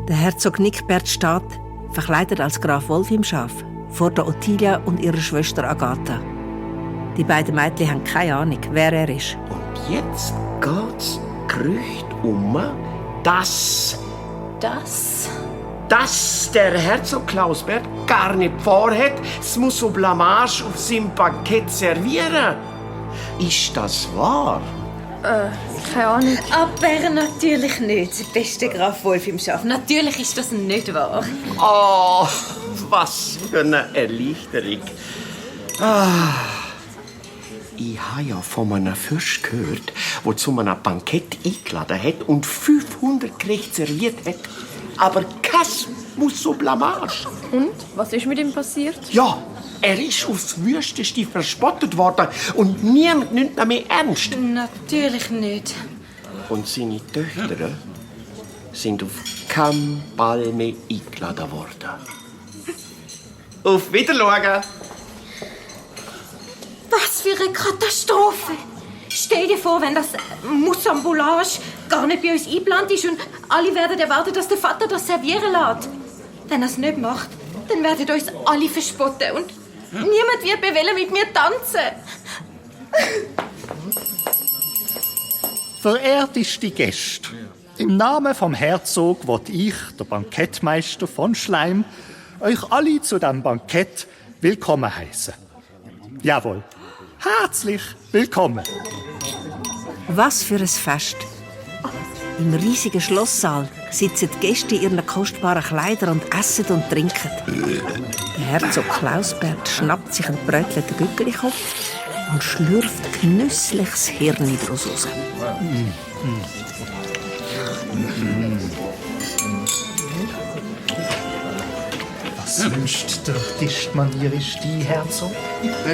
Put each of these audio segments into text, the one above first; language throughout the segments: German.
Der Herzog Nickbert steht, verkleidet als Graf Wolf im Schaf, vor der Ottilia und ihrer Schwester Agatha. Die beiden Mädchen haben keine Ahnung, wer er ist. Und jetzt geht's Gerücht dass der Herzog Klausbert gar nicht vorhat, das Musso Blamage auf seinem Bankett servieren. Ist das wahr? Keine Ahnung. Aber natürlich nicht, der beste Graf Wolf im Schaf. Natürlich ist das nicht wahr. Oh, was für eine Erleichterung. Ich habe ja von einem Fürst gehört, der zu einem Bankett eingeladen hat und 500 Gerichte serviert hat. Aber kein Musso Blamage. Und? Was ist mit ihm passiert? Ja, er ist aufs Wüsteste verspottet worden und niemand nimmt ihn mehr ernst. Natürlich nicht. Und seine Töchter sind auf keinen Ball mehr eingeladen worden. Auf Wiedersehen! Was für eine Katastrophe! Stell dir vor, wenn das Mussamboulage gar nicht bei uns eingeplant ist und alle werden erwarten, dass der Vater das servieren lässt. Wenn er es nicht macht, dann werden uns alle verspotten und niemand wird bewillen mit mir tanzen. Verehrteste Gäste, im Namen vom Herzog will ich, der Bankettmeister von Schleim, euch alle zu diesem Bankett willkommen heißen. Jawohl, herzlich willkommen. Was für ein Fest! Im riesigen Schlosssaal sitzen die Gäste in ihren kostbaren Kleidern und essen und trinken. Der Herzog Klausbert schnappt sich einen brötelten Gückelikopf und schlürft genüssliches Hirn daraus raus. Was wünscht der Tischmannierisch die, Herzog?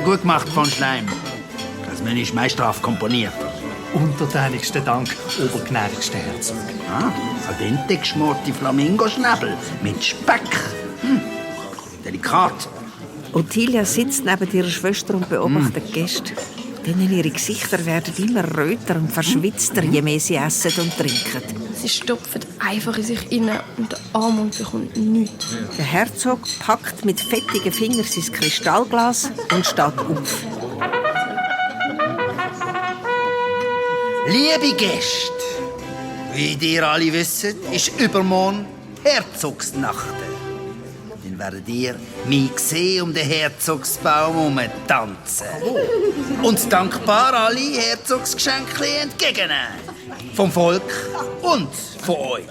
Gut gemacht, von Schleim. Das Menü ist meisterhaft komponiert. Untertänigsten Dank, obergnädigster Herzog. Al dente geschmorte Flamingoschnäbel mit Speck. Delikat. Ottilia sitzt neben ihrer Schwester und beobachtet die Gäste. Denn ihre Gesichter werden immer röter und verschwitzter, je mehr sie essen und trinken. Sie stopfen einfach in sich rein und der Armund bekommt nichts. Der Herzog packt mit fettigen Fingern sein Kristallglas und steht auf. Liebe Gäste, wie ihr alle wisst, ist übermorgen Herzogsnacht. Dann werdet ihr mich sehen um den Herzogsbaum herum tanzen. Und dankbar alle Herzogsgeschenke entgegennehmen. Vom Volk und von euch.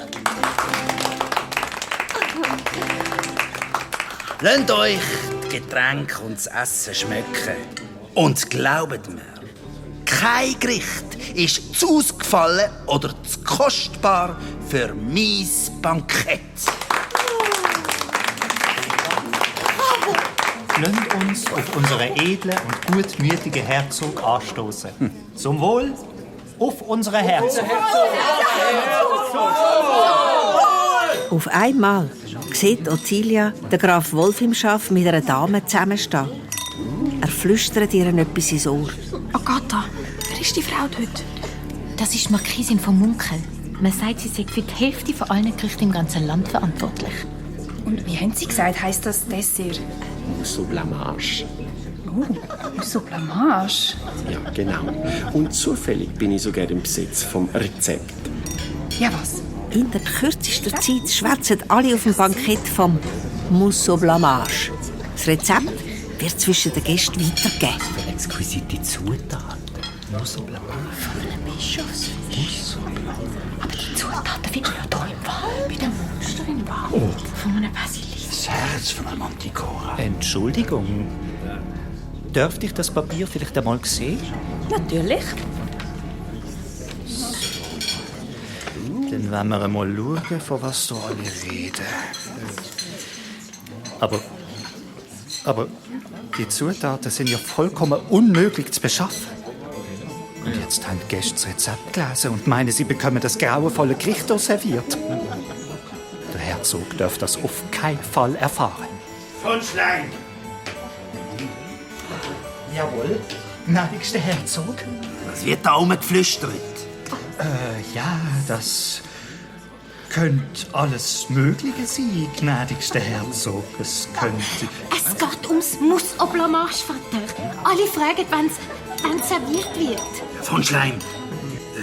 Lasst euch die Getränke und das Essen schmecken. Und glaubt mir, kein Gericht ist zu ausgefallen oder zu kostbar für mein Bankett. Lasst uns auf unseren edlen und gutmütigen Herzog anstoßen. Zum Wohl auf unseren Herzog. Auf einmal sieht Ottilia den Graf Wolf im Schaf mit einer Dame zusammenstehen. Er flüstert ihr etwas ins Ohr. Agatha, wer ist die Frau dort? Das ist die Marquisin von Munkel. Man sagt, sie sei für die Hälfte von allen Gerichten im ganzen Land verantwortlich. Und wie haben Sie gesagt, heisst das Dessert? Musso Blamage. So Blamage. Ja, genau. Und zufällig bin ich sogar im Besitz vom Rezept. Ja, was? In der kürzesten Zeit schwätzen alle auf dem Bankett vom Musso Blamage. Das Rezept wird zwischen den Gästen weitergegeben. Exquisite Zutaten. Für einen Bischofs. Aber die Zutaten findet man hier im Wald. Bei den Monster im Wald. Von einem Basilisk. Das Herz von einem Manticora. Entschuldigung. Dürfte ich das Papier vielleicht einmal sehen? Natürlich. Dann wollen wir einmal schauen, von was so alle reden. Aber die Zutaten sind ja vollkommen unmöglich zu beschaffen. Und jetzt haben die Gäste das Rezept gelesen und meinen, sie bekommen das grauenvolle Gericht hier serviert. Der Herzog darf das auf keinen Fall erfahren. Von Schleim. Jawohl, gnädigster Herzog. Was wird da rumgeflüstert? Ja, das könnte alles Mögliche sein, gnädigster Herzog. Es könnte... Es geht ums Muss-Oblamage, Vater. Alle fragen, wenn's serviert wird. Von Schleim,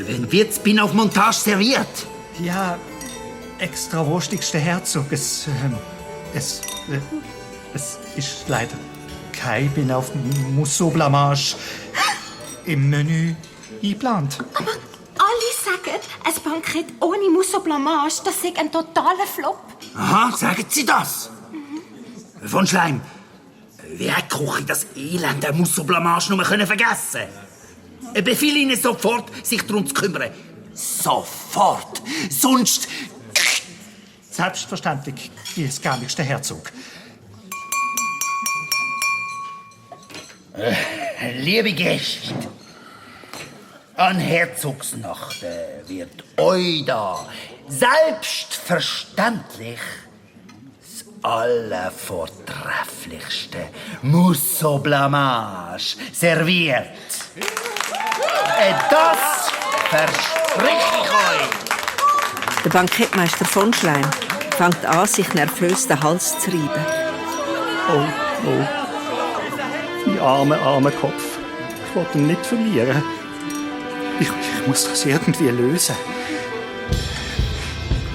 wenn wird's bin auf Montage serviert? Ja, extra wurstigster Herzog. Es ist leider kein Bin auf Musso-Blamage im Menü eingeplant. Aber alle sagen, ein Bankett ohne Muss-Oblamage, das sei ein totaler Flop. Aha, sagen Sie das? Von Schleim, wie hat die Küche das Elend der Musso-Blamage nur vergessen? Ich befehle Ihnen sofort, sich darum zu kümmern. Sofort! Sonst... Selbstverständlich, Ihr garnigster Herzog. Liebe Gäste, an Herzogsnacht wird euch da selbstverständlich das allervortrefflichste Musso-Blamage serviert. Das verspreche ich euch. Der Bankettmeister von Schleim fängt an, sich nervös den Hals zu reiben. Oh. Mein armer Kopf. Ich wollte ihn nicht verlieren. Ich muss das irgendwie lösen.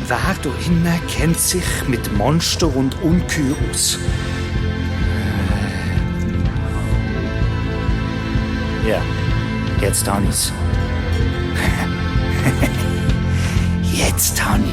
Wer da innen kennt sich mit Monster und Ungetüm aus? Ja, jetzt habe ich's. Jetzt habe